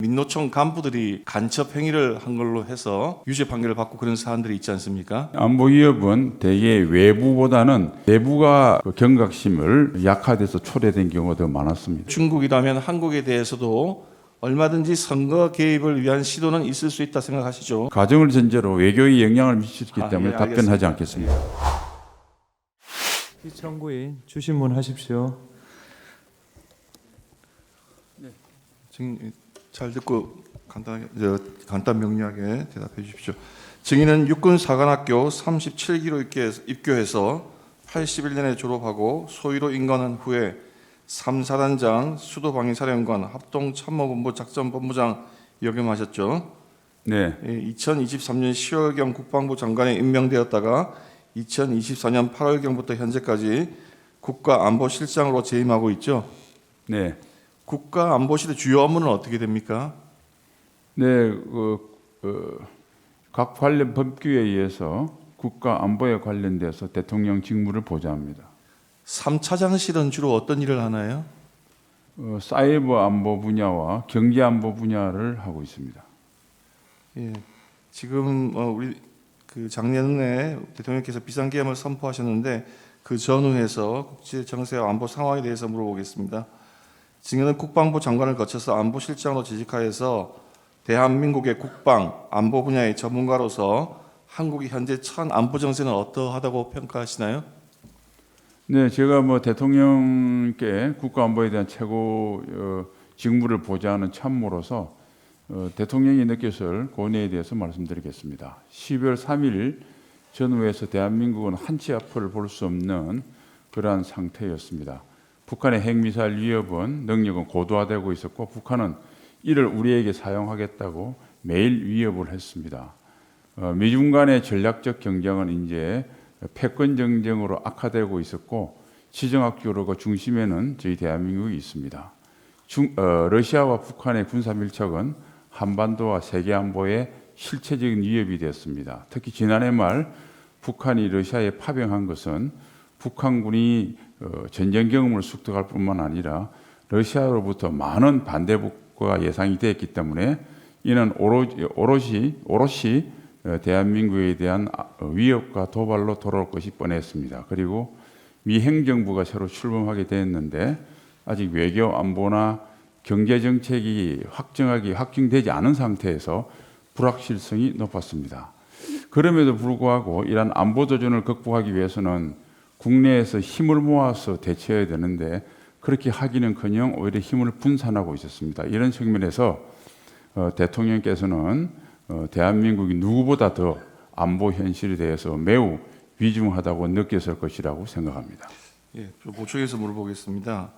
민노총 간부들이 간첩 행위를 한 걸로 해서 유죄 판결을 받고 그런 사안들이 있지 않습니까? 안보위협은 대개 외부보다는 내부가 경각심을 약화돼서 초래된 경우가 더 많았습니다. 중국이라면 한국에 대해서도 얼마든지 선거 개입을 위한 시도는 있을 수 있다 생각하시죠? 가정을 전제로 외교에 영향을 미치기 때문에 예, 답변하지 않겠습니다. 피청구인 주신문 하십시오. 증인 잘 듣고 간단 명료하게 대답해 주십시오. 증인은 육군 사관학교 37기로 입교해서 81년에 졸업하고 소위로 임관한 후에 3사단장, 수도방위사령관, 합동참모본부 작전본부장 역임하셨죠. 네, 2023년 10월경 국방부 장관에 임명되었다가 2024년 8월경부터 현재까지 국가안보실장으로 재임하고 있죠. 네, 국가안보실의 주요 업무는 어떻게 됩니까? 네. 각 관련 법규에 의해서 국가 안보에 관련돼서 대통령 직무를 보좌합니다. 3차장실은 주로 어떤 일을 하나요? 사이버 안보 분야와 경제 안보 분야를 하고 있습니다. 예, 지금 우리 작년에 대통령께서 비상계엄을 선포하셨는데 그 전후에서 국제 정세와 안보 상황에 대해서 물어보겠습니다. 증인은 국방부 장관을 거쳐서 안보실장으로 재직하여서 대한민국의 국방, 안보 분야의 전문가로서 한국이 현재 처한 안보 정세는 어떠하다고 평가하시나요? 네, 제가 대통령께 국가안보에 대한 최고 직무를 보좌하는 참모로서 대통령이 느꼈을 고뇌에 대해서 말씀드리겠습니다. 12월 3일 전후에서 대한민국은 한치 앞을 볼 수 없는 그러한 상태였습니다. 북한의 핵미사일 위협은 능력은 고도화되고 있었고 북한은 이를 우리에게 사용하겠다고 매일 위협을 했습니다. 미중 간의 전략적 경쟁은 이제 패권 정쟁으로 악화되고 있었고 지정학적으로 그 중심에는 저희 대한민국이 있습니다. 러시아와 북한의 군사 밀착은 한반도와 세계 안보에 실체적인 위협이 되었습니다. 특히 지난해 말 북한이 러시아에 파병한 것은 북한군이 전쟁 경험을 습득할 뿐만 아니라 러시아로부터 많은 반대국가 예상이 되었기 때문에 이는 오롯이 대한민국에 대한 위협과 도발로 돌아올 것이 뻔했습니다. 그리고 미 행정부가 새로 출범하게 됐는데 아직 외교 안보나 경제 정책이 확정되지 않은 상태에서 불확실성이 높았습니다. 그럼에도 불구하고 이러한 안보 도전을 극복하기 위해서는 국내에서 힘을 모아서 대처해야 되는데 그렇게 하기는커녕 오히려 힘을 분산하고 있었습니다. 이런 측면에서 대통령께서는 대한민국이 누구보다 더 안보 현실에 대해서 매우 위중하다고 느꼈을 것이라고 생각합니다. 예, 좀 보충해서 물어보겠습니다.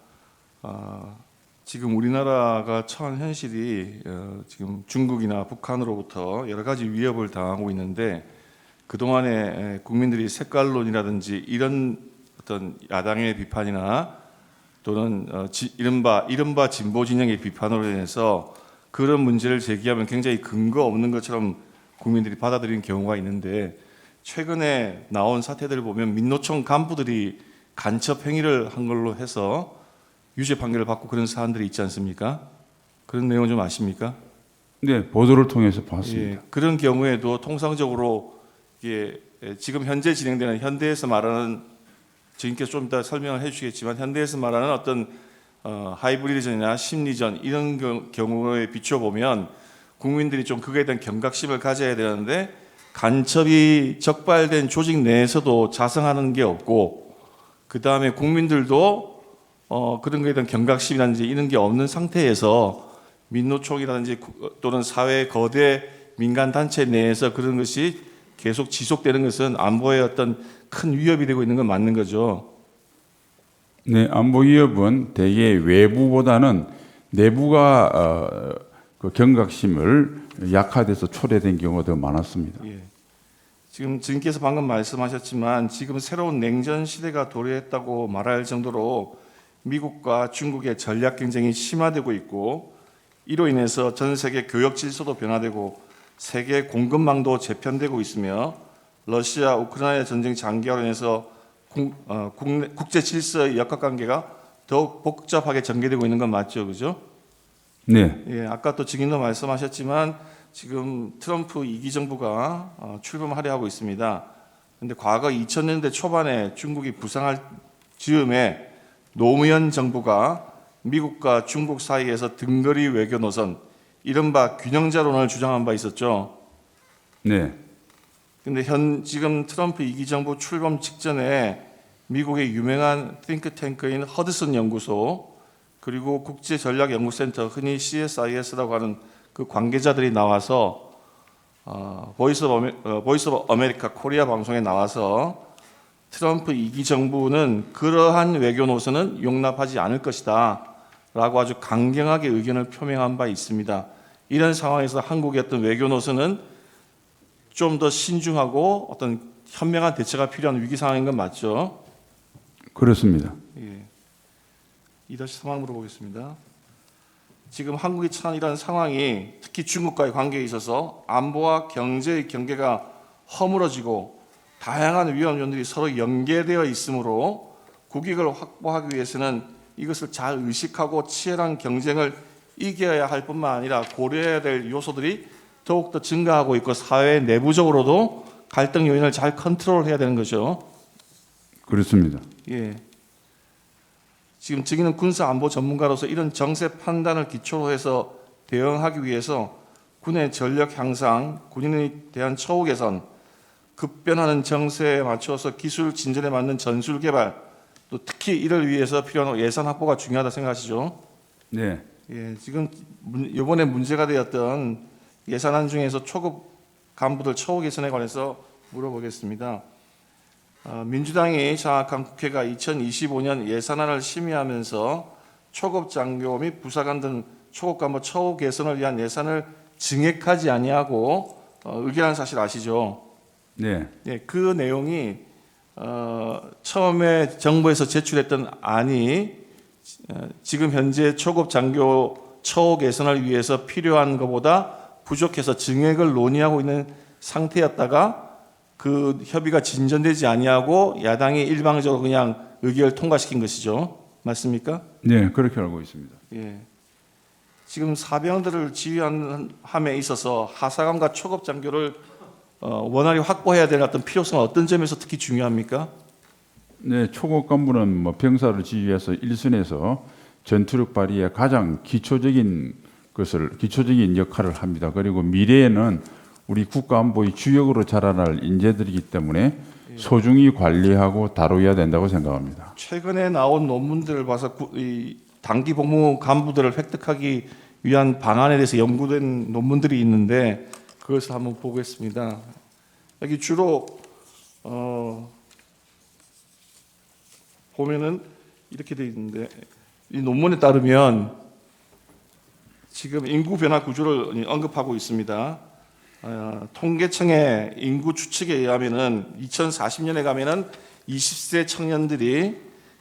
지금 우리나라가 처한 현실이 지금 중국이나 북한으로부터 여러 가지 위협을 당하고 있는데 그동안에 국민들이 색깔론이라든지 이런 어떤 야당의 비판이나 또는 이른바 진보 진영의 비판으로 인해서 그런 문제를 제기하면 굉장히 근거 없는 것처럼 국민들이 받아들이는 경우가 있는데 최근에 나온 사태들을 보면 민노총 간부들이 간첩 행위를 한 걸로 해서 유죄 판결을 받고 그런 사안들이 있지 않습니까? 그런 내용 좀 아십니까? 네, 보도를 통해서 봤습니다. 예, 그런 경우에도 통상적으로 이게 지금 현재 진행되는 현대에서 말하는 지금께서 좀 이따 설명을 해주시겠지만 현대에서 말하는 어떤 하이브리드전이나 심리전 이런 경우에 비추어 보면 국민들이 좀 그거에 대한 경각심을 가져야 되는데 간첩이 적발된 조직 내에서도 자성하는 게 없고 그 다음에 국민들도 그런 거에 대한 경각심이라든지 이런 게 없는 상태에서 민노총이라든지 또는 사회 거대 민간 단체 내에서 그런 것이 계속 지속되는 것은 안보에 어떤 큰 위협이 되고 있는 건 맞는 거죠. 네, 안보 위협은 대개 외부보다는 내부가 경각심을 약화돼서 초래된 경우가 더 많았습니다. 예. 지금 증인께서 방금 말씀하셨지만 지금 새로운 냉전 시대가 도래했다고 말할 정도로 미국과 중국의 전략 경쟁이 심화되고 있고 이로 인해서 전 세계 교역 질서도 변화되고 세계 공급망도 재편되고 있으며 러시아 우크라이나 전쟁 장기화로 인해서 국제 질서의 역학관계가 더욱 복잡하게 전개되고 있는 건 맞죠, 그죠? 네, 예, 아까 또 증인도 말씀하셨지만 지금 트럼프 2기 정부가 출범하려 하고 있습니다. 그런데 과거 2000년대 초반에 중국이 부상할 즈음에 노무현 정부가 미국과 중국 사이에서 등거리 외교 노선, 이른바 균형자론을 주장한 바 있었죠. 네, 근데 지금 트럼프 2기 정부 출범 직전에 미국의 유명한 띵크탱크인 허드슨 연구소 그리고 국제전략연구센터, 흔히 CSIS라고 하는 그 관계자들이 나와서 보이스 오브 아메리카 코리아 방송에 나와서 트럼프 2기 정부는 그러한 외교 노선은 용납하지 않을 것이다 라고 아주 강경하게 의견을 표명한 바 있습니다. 이런 상황에서 한국의 어떤 외교 노선은 좀 더 신중하고 어떤 현명한 대처가 필요한 위기 상황인 건 맞죠? 그렇습니다. 예. 2-3번 물어보겠습니다. 지금 한국이 처한 이런 상황이 특히 중국과의 관계에 있어서 안보와 경제의 경계가 허물어지고 다양한 위험 요인들이 서로 연계되어 있으므로 국익을 확보하기 위해서는 이것을 잘 의식하고 치열한 경쟁을 이겨야 할 뿐만 아니라 고려해야 될 요소들이 더욱더 증가하고 있고 사회 내부적으로도 갈등 요인을 잘 컨트롤해야 되는 거죠. 그렇습니다. 예. 지금 증인은 군사 안보 전문가로서 이런 정세 판단을 기초로 해서 대응하기 위해서 군의 전력 향상, 군인에 대한 처우 개선, 급변하는 정세에 맞춰서 기술 진전에 맞는 전술 개발, 또 특히 이를 위해서 필요한 예산 확보가 중요하다 생각하시죠? 네, 예, 지금 이번에 문제가 되었던 예산안 중에서 초급 간부들 처우 개선에 관해서 물어보겠습니다. 민주당이 장악한 국회가 2025년 예산안을 심의하면서 초급 장교 및 부사관 등 초급 간부 처우 개선을 위한 예산을 증액하지 아니하고 의결한 사실 아시죠? 네, 예, 그 내용이 처음에 정부에서 제출했던 안이 지금 현재 초급 장교 처우 개선을 위해서 필요한 것보다 부족해서 증액을 논의하고 있는 상태였다가 그 협의가 진전되지 아니하고 야당이 일방적으로 그냥 의결을 통과시킨 것이죠. 맞습니까? 네, 그렇게 알고 있습니다. 예. 지금 사병들을 지휘함에 있어서 하사관과 초급 장교를 원활히 확보해야 될 어떤 필요성은 어떤 점에서 특히 중요합니까? 네, 초급 간부는 뭐 병사를 지휘해서 일선에서 전투력 발휘에 가장 기초적인 역할을 합니다. 그리고 미래에는 우리 국가안보의 주역으로 자라날 인재들이기 때문에 소중히 관리하고 다뤄야 된다고 생각합니다. 최근에 나온 논문들을 봐서 이 단기 복무 간부들을 획득하기 위한 방안에 대해서 연구된 논문들이 있는데 그것을 한번 보겠습니다. 여기 주로 보면은 이렇게 돼 있는데 이 논문에 따르면 지금 인구 변화 구조를 언급하고 있습니다. 통계청의 인구 추측에 의하면은 2040년에 가면은 20세 청년들이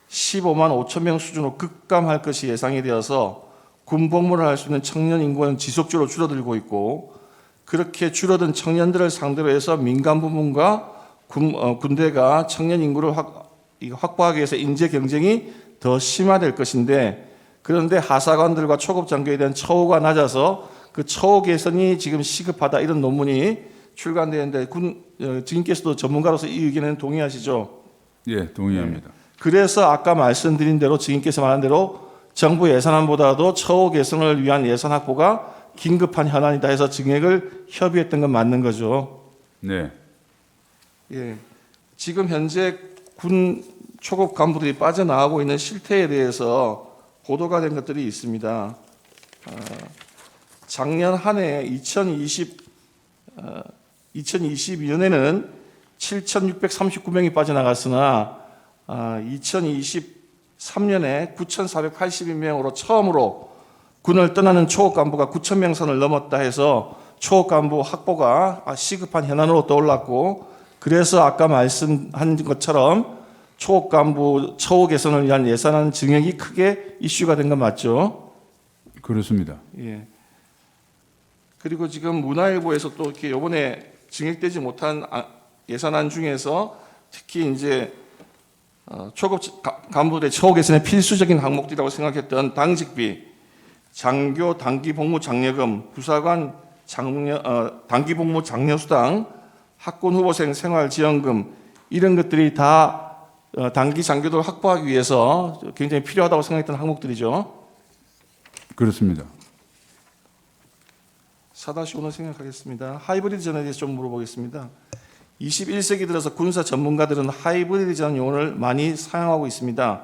15만 5천 명 수준으로 급감할 것이 예상이 되어서 군 복무를 할 수 있는 청년 인구는 지속적으로 줄어들고 있고 그렇게 줄어든 청년들을 상대로 해서 민간 부문과 군대가 청년 인구를 확보하기 위해서 인재 경쟁이 더 심화될 것인데 그런데 하사관들과 초급 장교에 대한 처우가 낮아서 그 처우 개선이 지금 시급하다 이런 논문이 출간되는데 증인께서도 전문가로서 이 의견에는 동의하시죠? 예, 동의합니다. 그래서 아까 말씀드린 대로 증인께서 말한 대로 정부 예산안보다도 처우 개선을 위한 예산 확보가 긴급한 현안이다 해서 증액을 협의했던 건 맞는 거죠. 네, 예. 지금 현재 군 초급 간부들이 빠져나가고 있는 실태에 대해서 보도가 된 것들이 있습니다. 작년 한 해 2022년에는 7,639명이 빠져나갔으나 2023년에 9,482명으로 처음으로 군을 떠나는 초급 간부가 9,000명 선을 넘었다 해서 초급 간부 확보가 시급한 현안으로 떠올랐고 그래서 아까 말씀한 것처럼 초급 간부 처우 개선을 위한 예산안 증액이 크게 이슈가 된 건 맞죠? 그렇습니다. 예. 그리고 지금 문화일보에서 또 이렇게 이번에 증액되지 못한 예산안 중에서 특히 이제 초급 간부들의 처우 개선의 필수적인 항목들이라고 생각했던 당직비 장교 단기 복무 장려금, 부사관 단기 복무 장려수당, 학군 후보생 생활지원금 이런 것들이 다 단기 장교들 확보하기 위해서 굉장히 필요하다고 생각했던 항목들이죠. 그렇습니다. 4-5는 생각하겠습니다. 하이브리드 전에 대해서 좀 물어보겠습니다. 21세기 들어서 군사 전문가들은 하이브리드 전 용어를 많이 사용하고 있습니다.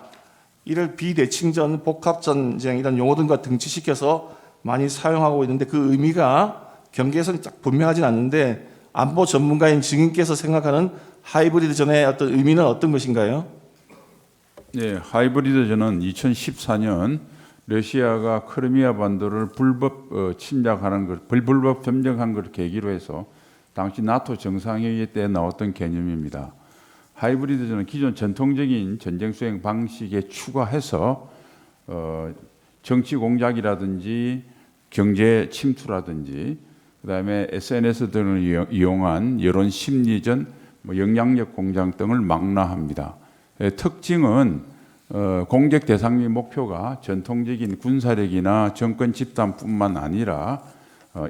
이를 비대칭전, 복합전쟁 이런 용어 등과 등치시켜서 많이 사용하고 있는데 그 의미가 경계선이 딱 분명하진 않는데 안보 전문가인 증인께서 생각하는 하이브리드 전의 어떤 의미는 어떤 것인가요? 네, 하이브리드 전은 2014년 러시아가 크리미아 반도를 불법 침략하는 것, 불법 점령한 것을 계기로 해서 당시 나토 정상회의 때 나왔던 개념입니다. 하이브리드전은 기존 전통적인 전쟁 수행 방식에 추가해서 정치 공작이라든지 경제 침투라든지 그다음에 SNS 등을 이용한 여론 심리전, 영향력 공작 등을 망라합니다. 특징은 공격 대상 및 목표가 전통적인 군사력이나 정권 집단뿐만 아니라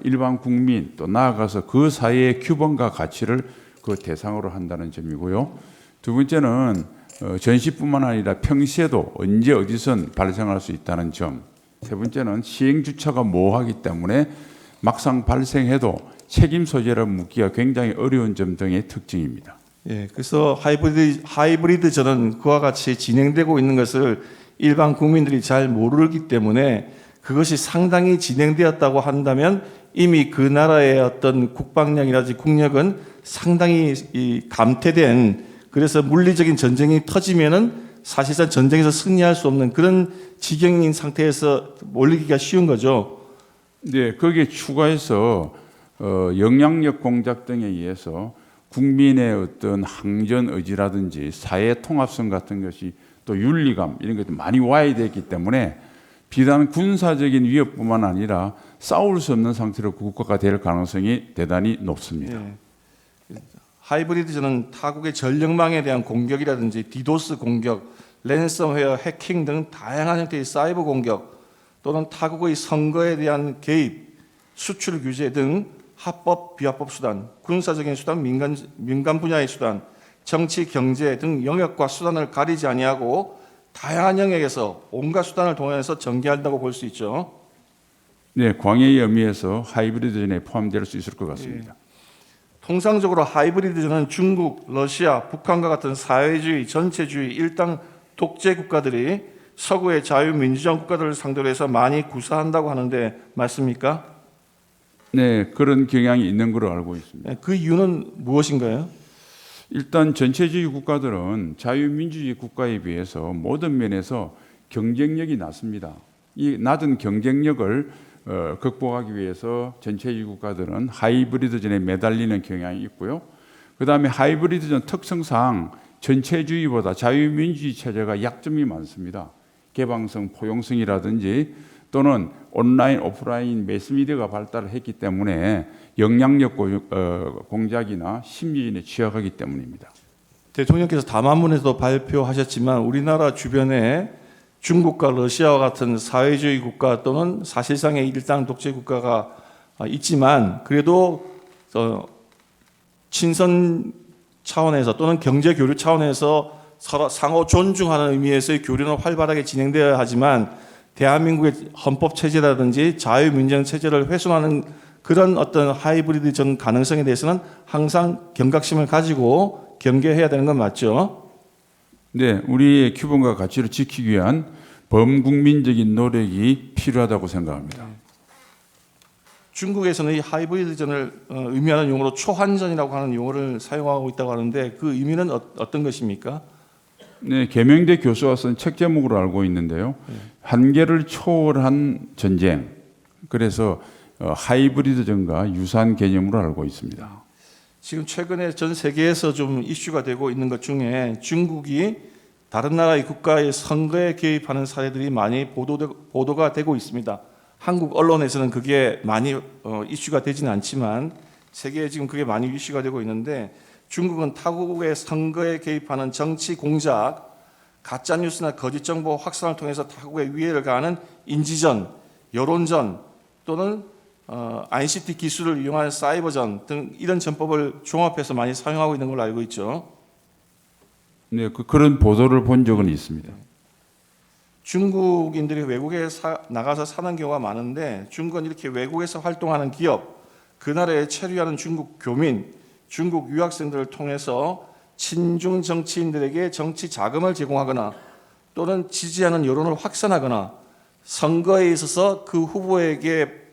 일반 국민 또 나아가서 그 사회의 규범과 가치를 그 대상으로 한다는 점이고요. 두 번째는 전시뿐만 아니라 평시에도 언제 어디선 발생할 수 있다는 점. 세 번째는 시행 주체가 모호하기 때문에 막상 발생해도 책임 소재를 묻기가 굉장히 어려운 점 등의 특징입니다. 예, 그래서 하이브리드 전은 그와 같이 진행되고 있는 것을 일반 국민들이 잘 모르기 때문에 그것이 상당히 진행되었다고 한다면 이미 그 나라의 어떤 국방력이라든지 국력은 상당히 감퇴된, 그래서 물리적인 전쟁이 터지면은 사실상 전쟁에서 승리할 수 없는 그런 지경인 상태에서 몰리기가 쉬운 거죠. 네, 거기에 추가해서 영향력 공작 등에 의해서 국민의 어떤 항전 의지라든지 사회 통합성 같은 것이 또 윤리감 이런 것도 많이 와해됐기 때문에 비단 군사적인 위협뿐만 아니라 싸울 수 없는 상태로 국가가 될 가능성이 대단히 높습니다. 예. 하이브리드전은 타국의 전력망에 대한 공격이라든지 디도스 공격, 랜섬웨어, 해킹 등 다양한 형태의 사이버 공격 또는 타국의 선거에 대한 개입, 수출 규제 등 합법, 비합법 수단, 군사적인 수단, 민간 분야의 수단, 정치, 경제 등 영역과 수단을 가리지 아니하고 다양한 영역에서 온갖 수단을 동원해서 전개한다고 볼 수 있죠. 네, 광해의 의미에서 하이브리드전에 포함될 수 있을 것 같습니다. 통상적으로 하이브리드전은 중국, 러시아, 북한과 같은 사회주의, 전체주의, 일당 독재 국가들이 서구의 자유민주주의 국가들을 상대로 해서 많이 구사한다고 하는데 맞습니까? 네, 그런 경향이 있는 걸로 알고 있습니다. 그 이유는 무엇인가요? 일단 전체주의 국가들은 자유민주주의 국가에 비해서 모든 면에서 경쟁력이 낮습니다. 이 낮은 경쟁력을 극복하기 위해서 전체주의 국가들은 하이브리드전에 매달리는 경향이 있고요. 그다음에 하이브리드전 특성상 전체주의보다 자유민주주의 체제가 약점이 많습니다. 개방성, 포용성이라든지 또는 온라인, 오프라인 매스미디어가 발달을 했기 때문에 영향력 공작이나 심리전에 취약하기 때문입니다. 대통령께서 담화문에도 발표하셨지만 우리나라 주변에 중국과 러시아와 같은 사회주의 국가 또는 사실상의 일당 독재 국가가 있지만 그래도 친선 차원에서 또는 경제 교류 차원에서 서로 상호 존중하는 의미에서의 교류는 활발하게 진행되어야 하지만 대한민국의 헌법 체제라든지 자유민주주의 체제를 훼손하는 그런 어떤 하이브리드 전 가능성에 대해서는 항상 경각심을 가지고 경계해야 되는 건 맞죠? 네, 우리의 규범과 가치를 지키기 위한 범국민적인 노력이 필요하다고 생각합니다. 중국에서는 이 하이브리드전을 의미하는 용어로 초환전이라고 하는 용어를 사용하고 있다고 하는데 그 의미는 어떤 것입니까? 네, 계명대 교수가 쓴 책 제목으로 알고 있는데요. 한계를 초월한 전쟁. 그래서 하이브리드전과 유사한 개념으로 알고 있습니다. 지금 최근에 전 세계에서 좀 이슈가 되고 있는 것 중에 중국이 다른 나라의 국가의 선거에 개입하는 사례들이 많이 보도가 되고 있습니다. 한국 언론에서는 그게 많이 이슈가 되지는 않지만 세계에 지금 그게 많이 이슈가 되고 있는데 중국은 타국의 선거에 개입하는 정치 공작, 가짜뉴스나 거짓 정보 확산을 통해서 타국의 위해를 가하는 인지전, 여론전 또는 ICT 기술을 이용한 사이버전 등 이런 전법을 종합해서 많이 사용하고 있는 걸로 알고 있죠. 네, 그런 보도를 본 적은 있습니다. 중국인들이 외국에 나가서 사는 경우가 많은데 중국은 이렇게 외국에서 활동하는 기업, 그 나라에 체류하는 중국 교민, 중국 유학생들을 통해서 친중 정치인들에게 정치 자금을 제공하거나 또는 지지하는 여론을 확산하거나 선거에 있어서 그 후보에게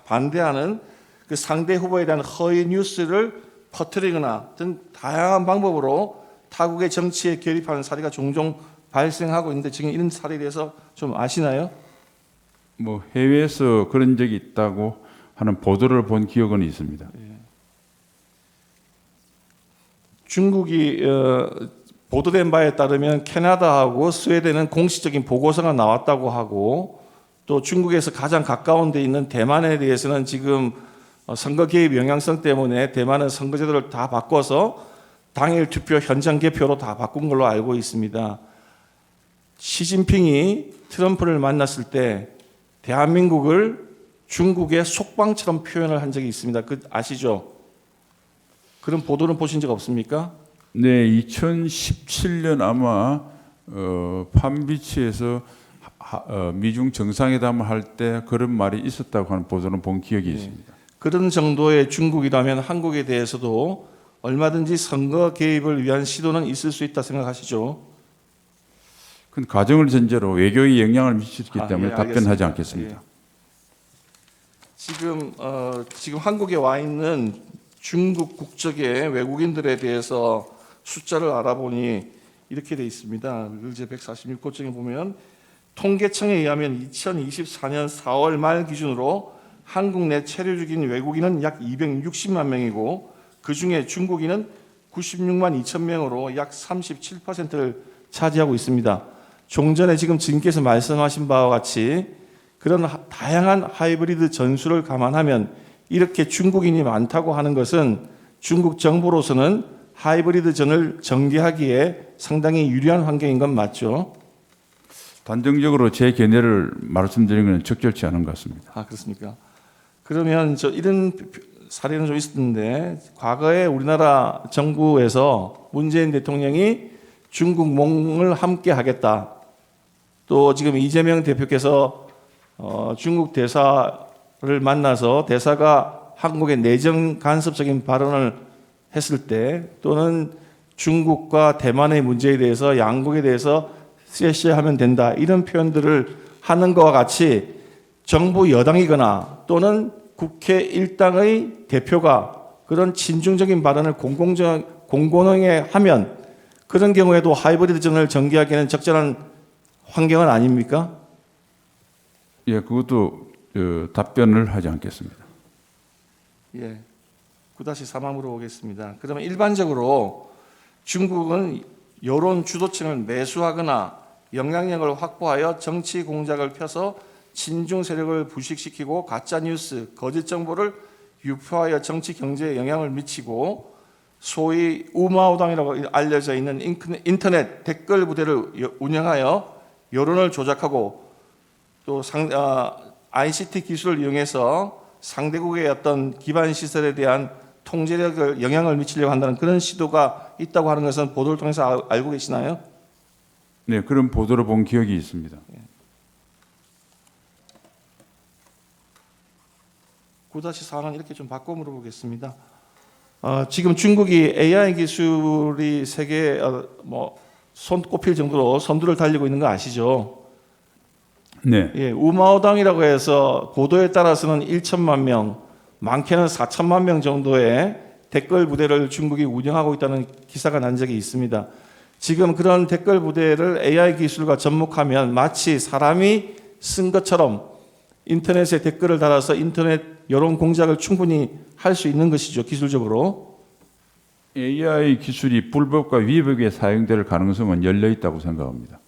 반대하는 그 상대 후보에 대한 허위 뉴스를 퍼뜨리거나 등 다양한 방법으로 타국의 정치에 개입하는 사례가 종종 발생하고 있는데 지금 이런 사례에 대해서 좀 아시나요? 뭐 해외에서 그런 적이 있다고 하는 보도를 본 기억은 있습니다. 중국이 보도된 바에 따르면 캐나다하고 스웨덴은 공식적인 보고서가 나왔다고 하고 또 중국에서 가장 가까운 데 있는 대만에 대해서는 지금 선거 개입 영향성 때문에 대만은 선거제도를 다 바꿔서 당일 투표 현장 개표로 다 바꾼 걸로 알고 있습니다. 시진핑이 트럼프를 만났을 때 대한민국을 중국의 속방처럼 표현을 한 적이 있습니다. 그 아시죠? 그런 보도는 보신 적 없습니까? 네, 2017년 아마 팜비치에서 미중 정상회담을 할 때 그런 말이 있었다고 하는 보도는 본 기억이 있습니다. 그런 정도의 중국이라면 한국에 대해서도 얼마든지 선거 개입을 위한 시도는 있을 수 있다 생각하시죠? 그 가정을 전제로 외교에 영향을 미치기 때문에 예, 답변하지 알겠습니다. 않겠습니다. 예. 지금 한국에 와 있는 중국 국적의 외국인들에 대해서 숫자를 알아보니 이렇게 돼 있습니다. 제 146호증에 보면 통계청에 의하면 2024년 4월 말 기준으로 한국 내 체류 중인 외국인은 약 260만 명이고 그중에 중국인은 96만 2천 명으로 약 37%를 차지하고 있습니다. 좀 전에 지금 지금께서 말씀하신 바와 같이 그런 다양한 하이브리드 전술을 감안하면 이렇게 중국인이 많다고 하는 것은 중국 정부로서는 하이브리드 전을 전개하기에 상당히 유리한 환경인 건 맞죠? 단정적으로 제 견해를 말씀드리는 건 적절치 않은 것 같습니다. 아, 그렇습니까? 그러면 이런 사례는 좀 있었는데 과거에 우리나라 정부에서 문재인 대통령이 중국 몽을 함께 하겠다. 또 지금 이재명 대표께서 중국 대사를 만나서 대사가 한국의 내정 간섭적인 발언을 했을 때 또는 중국과 대만의 문제에 대해서 양국에 대해서 쎄쎄하면 된다 이런 표현들을 하는 것과 같이 정부 여당이거나 또는 국회 일당의 대표가 그런 친중적인 발언을 공공연하게 하면 그런 경우에도 하이브리드 전을 전개하기에는 적절한 환경은 아닙니까? 예, 그것도 답변을 하지 않겠습니다. 예, 9-3항으로 오겠습니다. 그러면 일반적으로 중국은 여론 주도층을 매수하거나 영향력을 확보하여 정치 공작을 펴서 친중 세력을 부식시키고 가짜 뉴스, 거짓 정보를 유포하여 정치 경제에 영향을 미치고 소위 우마오당이라고 알려져 있는 인터넷 댓글 부대를 운영하여 여론을 조작하고 또 ICT 기술을 이용해서 상대국의 어떤 기반 시설에 대한 통제력을 영향을 미치려고 한다는 그런 시도가 있다고 하는 것은 보도를 통해서 알고 계시나요? 네, 그런 보도를 본 기억이 있습니다. 9-4는 이렇게 좀 바꿔 물어보겠습니다. 지금 중국이 AI 기술이 세계 손꼽힐 정도로 선두를 달리고 있는 거 아시죠? 네, 예, 우마오당이라고 해서 보도에 따라서는 1천만 명, 많게는 4천만 명 정도의 댓글 부대를 중국이 운영하고 있다는 기사가 난 적이 있습니다. 지금 그런 댓글 부대를 AI 기술과 접목하면 마치 사람이 쓴 것처럼 인터넷에 댓글을 달아서 인터넷 여론 공작을 충분히 할 수 있는 것이죠, 기술적으로. AI 기술이 불법과 위법에 사용될 가능성은 열려 있다고 생각합니다.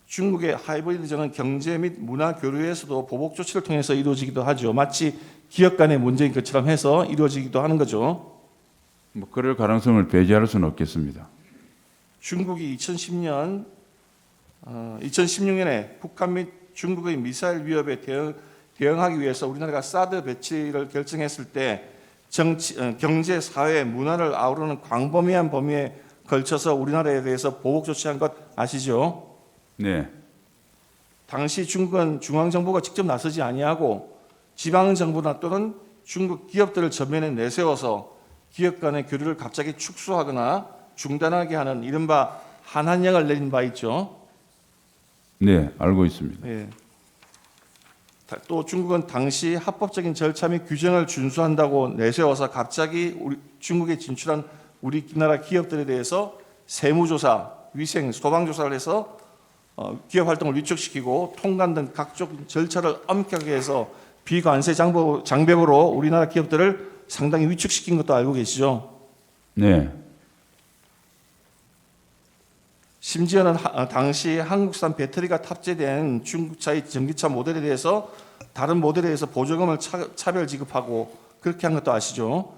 중국의 하이브리드전은 경제 및 문화 교류에서도 보복 조치를 통해서 이루어지기도 하죠. 마치 기업 간의 문제인 것처럼 해서 이루어지기도 하는 거죠. 뭐 그럴 가능성을 배제할 수는 없겠습니다. 중국이 2016년에 북한 및 중국의 미사일 위협에 대응하기 위해서 우리나라가 사드 배치를 결정했을 때 경제, 사회, 문화를 아우르는 광범위한 범위에 걸쳐서 우리나라에 대해서 보복 조치한 것 아시죠? 네. 당시 중국은 중앙정부가 직접 나서지 아니하고 지방정부나 또는 중국 기업들을 전면에 내세워서 기업 간의 교류를 갑자기 축소하거나 중단하게 하는 이른바 한한령을 내린 바 있죠. 네, 알고 있습니다. 예. 또 중국은 당시 합법적인 절차 및 규정을 준수한다고 내세워서 갑자기 중국에 진출한 우리나라 기업들에 대해서 세무조사, 위생, 소방조사를 해서 기업 활동을 위축시키고 통관 등 각종 절차를 엄격하게 해서 비관세 장벽으로 우리나라 기업들을 상당히 위축시킨 것도 알고 계시죠? 네. 심지어는 당시 한국산 배터리가 탑재된 중국차의 전기차 모델에 대해서 다른 모델에 대해서 보조금을 차별 지급하고 그렇게 한 것도 아시죠?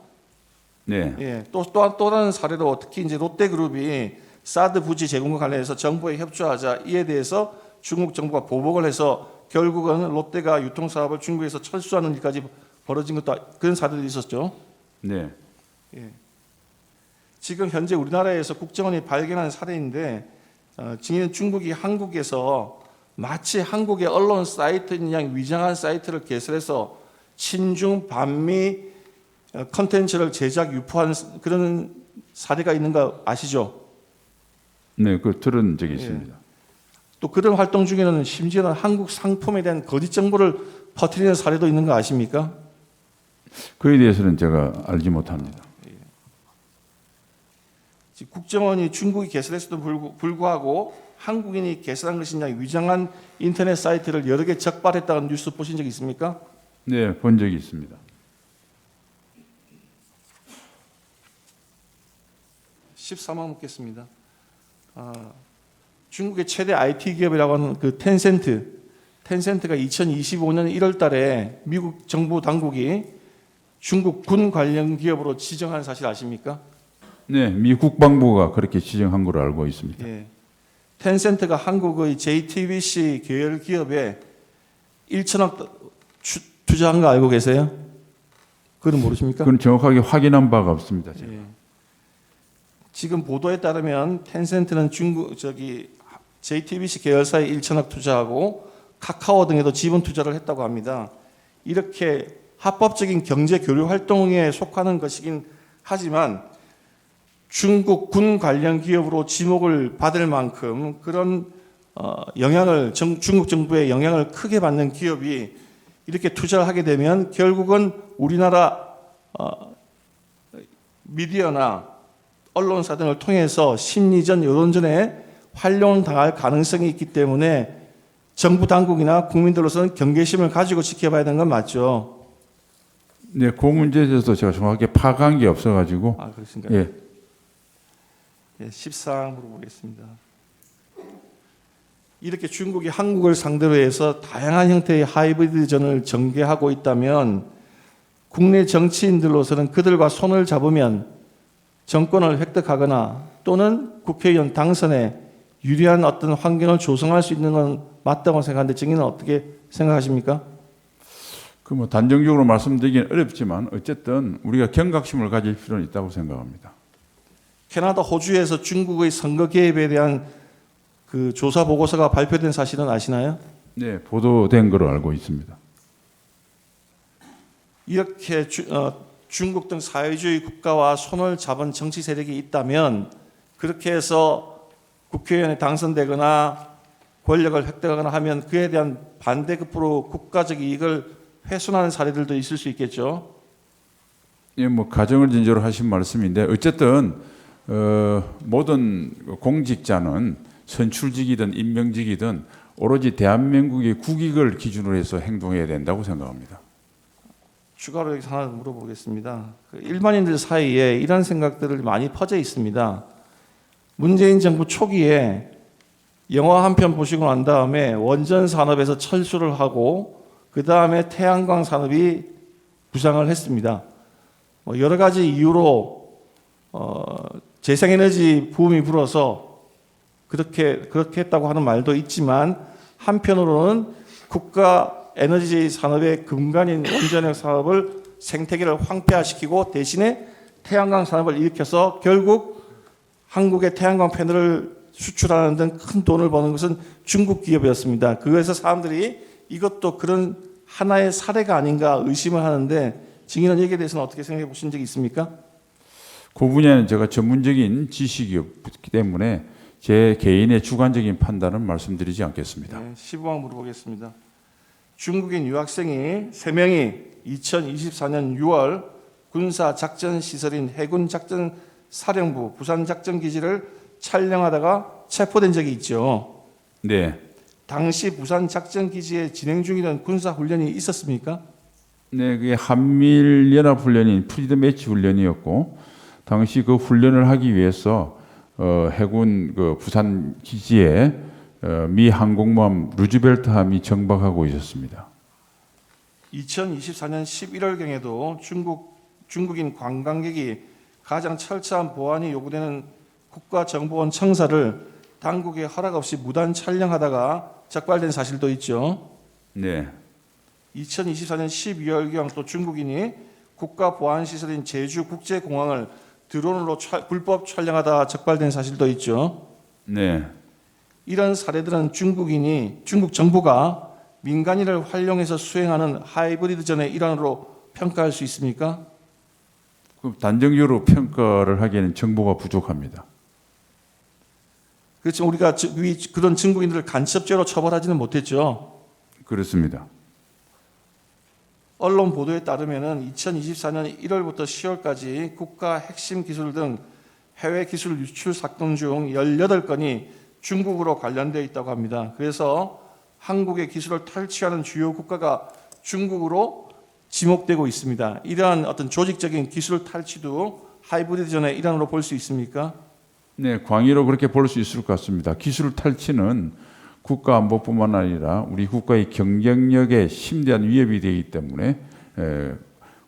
네. 예, 또 다른 사례로 특히 이제 롯데그룹이 사드 부지 제공과 관련해서 정부에 협조하자 이에 대해서 중국 정부가 보복을 해서 결국은 롯데가 유통 사업을 중국에서 철수하는 일까지 벌어진 것도 그런 사례도 있었죠. 네. 예. 지금 현재 우리나라에서 국정원이 발견한 사례인데 증인 중국이 한국에서 마치 한국의 언론 사이트인 양 위장한 사이트를 개설해서 친중 반미 컨텐츠를 제작 유포한 그런 사례가 있는 거 아시죠? 네, 그 들은 적이 있습니다. 또 그런 활동 중에는 심지어는 한국 상품에 대한 거짓 정보를 퍼뜨리는 사례도 있는 거 아십니까? 그에 대해서는 제가 알지 못합니다. 국정원이 중국이 개설했어도 불구하고 한국인이 개설한 것이냐 위장한 인터넷 사이트를 여러 개 적발했다는 뉴스 보신 적 있습니까? 네, 본 적이 있습니다. 13만 묻겠습니다. 중국의 최대 IT 기업이라고 하는 그 텐센트가 2025년 1월 달에 미국 정부 당국이 중국 군 관련 기업으로 지정한 사실 아십니까? 네, 미 국방부가 그렇게 지정한 걸로 알고 있습니다. 예. 텐센트가 한국의 JTBC 계열 기업에 1천억 투자한 거 알고 계세요? 그건 모르십니까? 그건 정확하게 확인한 바가 없습니다. 제가. 예. 지금 보도에 따르면 텐센트는 JTBC 계열사에 1천억 투자하고 카카오 등에도 지분 투자를 했다고 합니다. 이렇게 합법적인 경제 교류 활동에 속하는 것이긴 하지만 중국 군 관련 기업으로 지목을 받을 만큼 그런 영향을 중국 정부의 영향을 크게 받는 기업이 이렇게 투자를 하게 되면 결국은 우리나라 미디어나 언론사 등을 통해서 심리전, 여론전에 활용을 당할 가능성이 있기 때문에 정부 당국이나 국민들로서는 경계심을 가지고 지켜봐야 되는 건 맞죠. 네, 그 문제에 대해서 제가 정확하게 파악한 게 없어가지고. 그렇습니까? 예. 예, 14 물어보겠습니다. 이렇게 중국이 한국을 상대로 해서 다양한 형태의 하이브리드전을 전개하고 있다면 국내 정치인들로서는 그들과 손을 잡으면 정권을 획득하거나 또는 국회의원 당선에 유리한 어떤 환경을 조성할 수 있는 건 맞다고 생각하는데 증인은 어떻게 생각하십니까? 그 뭐 단정적으로 말씀드리기는 어렵지만 어쨌든 우리가 경각심을 가질 필요는 있다고 생각합니다. 캐나다, 호주에서 중국의 선거 개입에 대한 그 조사 보고서가 발표된 사실은 아시나요? 네, 보도된 걸로 알고 있습니다. 이렇게 중국 등 사회주의 국가와 손을 잡은 정치 세력이 있다면 그렇게 해서 국회의원에 당선되거나 권력을 획득하거나 하면 그에 대한 반대급부로 국가적 이익을 훼손하는 사례들도 있을 수 있겠죠. 예, 뭐 가정을 진저로 하신 말씀인데 어쨌든 모든 공직자는 선출직이든 임명직이든 오로지 대한민국의 국익을 기준으로 해서 행동해야 된다고 생각합니다. 추가로 여기서 하나 물어보겠습니다. 일반인들 사이에 이런 생각들을 많이 퍼져 있습니다. 문재인 정부 초기에 영화 한 편 보시고 난 다음에 원전 산업에서 철수를 하고 그 다음에 태양광 산업이 부상을 했습니다. 여러 가지 이유로 재생에너지 붐이 불어서 그렇게 했다고 하는 말도 있지만 한편으로는 국가 에너지 산업의 근간인 원전력 산업을 생태계를 황폐화시키고 대신에 태양광 산업을 일으켜서 결국 한국의 태양광 패널을 수출하는 등 큰 돈을 버는 것은 중국 기업이었습니다. 그래서 사람들이 이것도 그런 하나의 사례가 아닌가 의심을 하는데 증인은 여기에 대해서는 어떻게 생각해 보신 적이 있습니까? 그 분야는 제가 전문적인 지식이 없기 때문에 제 개인의 주관적인 판단은 말씀드리지 않겠습니다. 네, 15번 물어보겠습니다. 중국인 유학생이 3명이 2024년 6월 군사 작전 시설인 해군 작전 사령부 부산 작전 기지를 촬영하다가 체포된 적이 있죠. 네, 당시 부산 작전 기지에 진행 중이던 군사 훈련이 있었습니까? 네, 그게 한미일 연합 훈련인 프리덤 매치 훈련이었고 당시 그 훈련을 하기 위해서 해군 그 부산 기지에 미 항공모함 루즈벨트함이 정박하고 있었습니다. 2024년 11월경에도 중국인 관광객이 가장 철저한 보안이 요구되는 국가정보원 청사를 당국의 허락 없이 무단 촬영하다가 적발된 사실도 있죠. 네, 2024년 12월경 또 중국인이 국가보안시설인 제주국제공항을 드론으로 불법 촬영하다 적발된 사실도 있죠. 네, 이런 사례들은 중국 정부가 민간인을 활용해서 수행하는 하이브리드전의 일환으로 평가할 수 있습니까? 그 단정적으로 평가를 하기에는 정보가 부족합니다. 그렇지만 우리가 그런 중국인들을 간첩죄로 처벌하지는 못했죠. 그렇습니다. 언론 보도에 따르면 2024년 1월부터 10월까지 국가 핵심 기술 등 해외 기술 유출 사건 중 18건이 중국으로 관련되어 있다고 합니다. 그래서 한국의 기술을 탈취하는 주요 국가가 중국으로 지목되고 있습니다. 이러한 어떤 조직적인 기술 탈취도 하이브리드전의 일환으로 볼 수 있습니까? 네, 광의로 그렇게 볼 수 있을 것 같습니다. 기술 탈취는 국가 안보뿐만 아니라 우리 국가의 경쟁력에 심대한 위협이 되기 때문에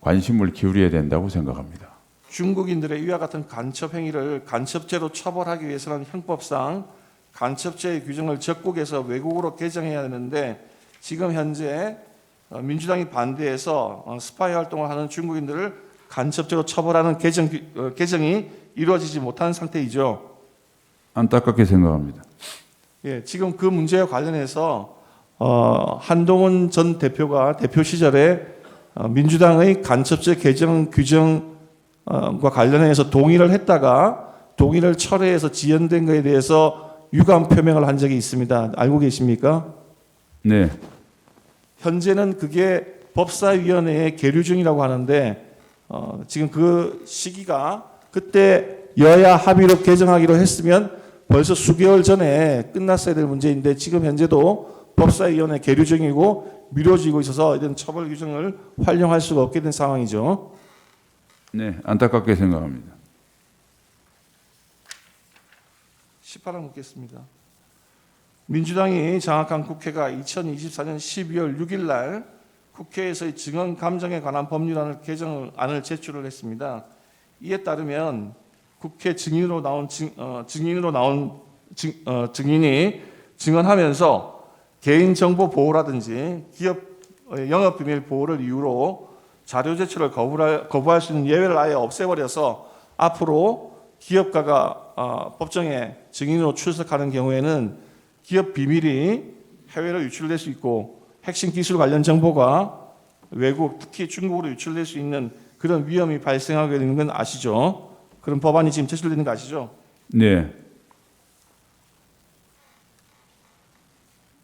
관심을 기울여야 된다고 생각합니다. 중국인들의 이와 같은 간첩 행위를 간첩죄로 처벌하기 위해서는 형법상 간첩죄의 규정을 적국에서 외국으로 개정해야 되는데 지금 현재 민주당이 반대해서 스파이 활동을 하는 중국인들을 간첩죄로 처벌하는 개정이 이루어지지 못한 상태이죠. 안타깝게 생각합니다. 예, 지금 그 문제와 관련해서 한동훈 전 대표가 대표 시절에 민주당의 간첩죄 개정 규정과 관련해서 동의를 했다가 동의를 철회해서 지연된 것에 대해서 유감 표명을 한 적이 있습니다. 알고 계십니까? 네, 현재는 그게 법사위원회의 계류 중이라고 하는데 지금 그 시기가 그때 여야 합의로 개정하기로 했으면 벌써 수개월 전에 끝났어야 될 문제인데 지금 현재도 법사위원회 계류 중이고 미뤄지고 있어서 이런 처벌 규정을 활용할 수가 없게 된 상황이죠. 네, 안타깝게 생각합니다. 18번 묻겠습니다. 민주당이 장악한 국회가 2024년 12월 6일 날 국회에서의 증언 감정에 관한 법률안을 개정안을 제출을 했습니다. 이에 따르면 국회 증인으로 나온 증인이 증언하면서 개인정보 보호라든지 기업 영업비밀 보호를 이유로 자료 제출을 거부할 수 있는 예외를 아예 없애버려서 앞으로 기업가가 법정에 증인으로 출석하는 경우에는 기업 비밀이 해외로 유출될 수 있고 핵심 기술 관련 정보가 외국, 특히 중국으로 유출될 수 있는 그런 위험이 발생하게 되는 건 아시죠? 그런 법안이 지금 제출되는 거 아시죠? 네,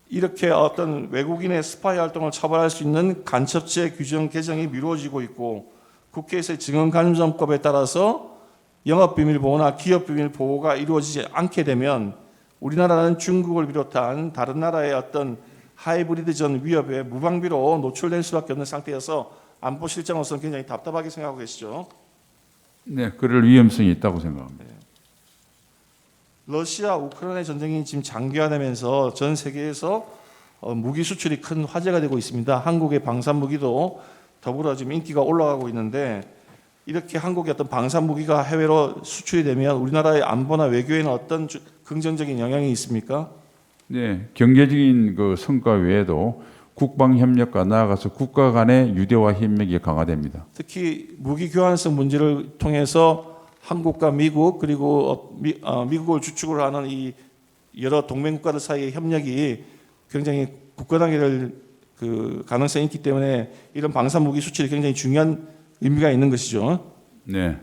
이렇게 어떤 외국인의 스파이 활동을 처벌할 수 있는 간첩죄 규정 개정이 미뤄지고 있고 국회에서의 증언간정법에 따라서 영업비밀 보호나 기업비밀 보호가 이루어지지 않게 되면 우리나라는 중국을 비롯한 다른 나라의 어떤 하이브리드전 위협에 무방비로 노출될 수밖에 없는 상태여서 안보 실장으로서는 굉장히 답답하게 생각하고 계시죠. 네, 그럴 위험성이 있다고 생각합니다. 러시아 우크라이나 전쟁이 지금 장기화되면서 전 세계에서 무기 수출이 큰 화제가 되고 있습니다. 한국의 방산 무기도 더불어 지금 인기가 올라가고 있는데 이렇게 한국의 어떤 방산 무기가 해외로 수출이 되면 우리나라의 안보나 외교에는 어떤 긍정적인 영향이 있습니까? 네, 경제적인 그 성과 외에도 국방 협력과 나아가서 국가 간의 유대화 협력이 강화됩니다. 특히 무기 교환성 문제를 통해서 한국과 미국 그리고 미국을 주축으로 하는 이 여러 동맹 국가들 사이의 협력이 굉장히 굳건하게 그 가능성이 있기 때문에 이런 방산 무기 수출이 굉장히 중요한 의미가 있는 것이죠. 네.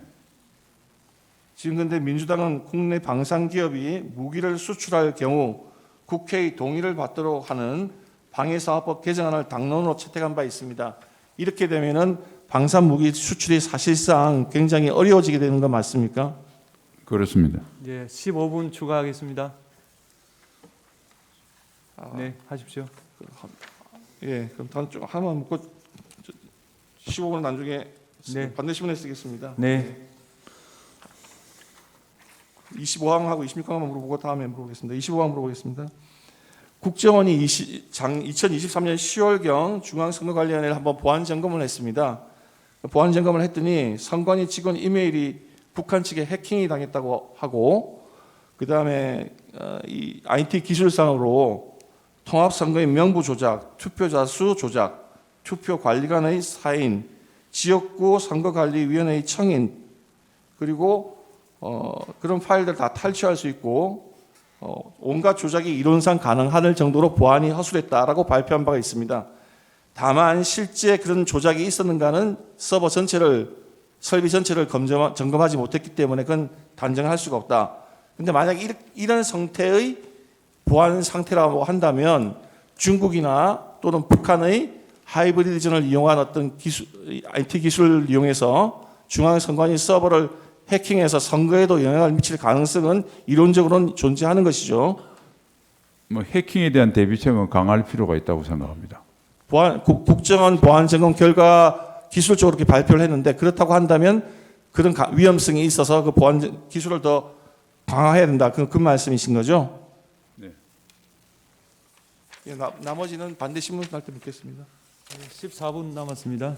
지금 근데 민주당은 국내 방산 기업이 무기를 수출할 경우 국회의 동의를 받도록 하는 방해사업법 개정안을 당론으로 채택한 바 있습니다. 이렇게 되면은 방산 무기 수출이 사실상 굉장히 어려워지게 되는 거 맞습니까? 그렇습니다. 예, 15분 추가하겠습니다. 네, 하십시오. 예, 그럼 다음 주 하나만 묻고 15분 나중에 네. 반대신문에 쓰겠습니다. 네. 25항하고 26항만 물어보고 다음에 물어보겠습니다. 25항 물어보겠습니다. 국정원이 2023년 10월경 중앙선거관리위원회를 한번 보안 점검을 했습니다. 보안 점검을 했더니 선관위 직원 이메일이 북한 측에 해킹이 당했다고 하고, 그 다음에 이 IT 기술상으로 통합선거인 명부 조작, 투표자 수 조작, 투표관리관의 사인, 지역구 선거관리위원회의 청인, 그리고 그런 파일들 다 탈취할 수 있고 온갖 조작이 이론상 가능할 정도로 보안이 허술했다라고 발표한 바가 있습니다. 다만 실제 그런 조작이 있었는가는 서버 전체를 설비 전체를 점검하지 못했기 때문에 그건 단정할 수가 없다. 그런데 만약 이런 상태의 보안 상태라고 한다면 중국이나 또는 북한의 하이브리드전을 이용한 어떤 IT 기술을 이용해서 중앙선관위 서버를 해킹해서 선거에도 영향을 미칠 가능성은 이론적으로는 존재하는 것이죠. 뭐 해킹에 대한 대비책은 강화할 필요가 있다고 생각합니다. 국정원 보안 점검 결과 기술적으로 이렇게 발표를 했는데 그렇다고 한다면 그런 위험성이 있어서 그 보안 기술을 더 강화해야 된다. 그 말씀이신 거죠? 네. 예, 나머지는 반대 신문 할 때 묻겠습니다. 14분 남았습니다.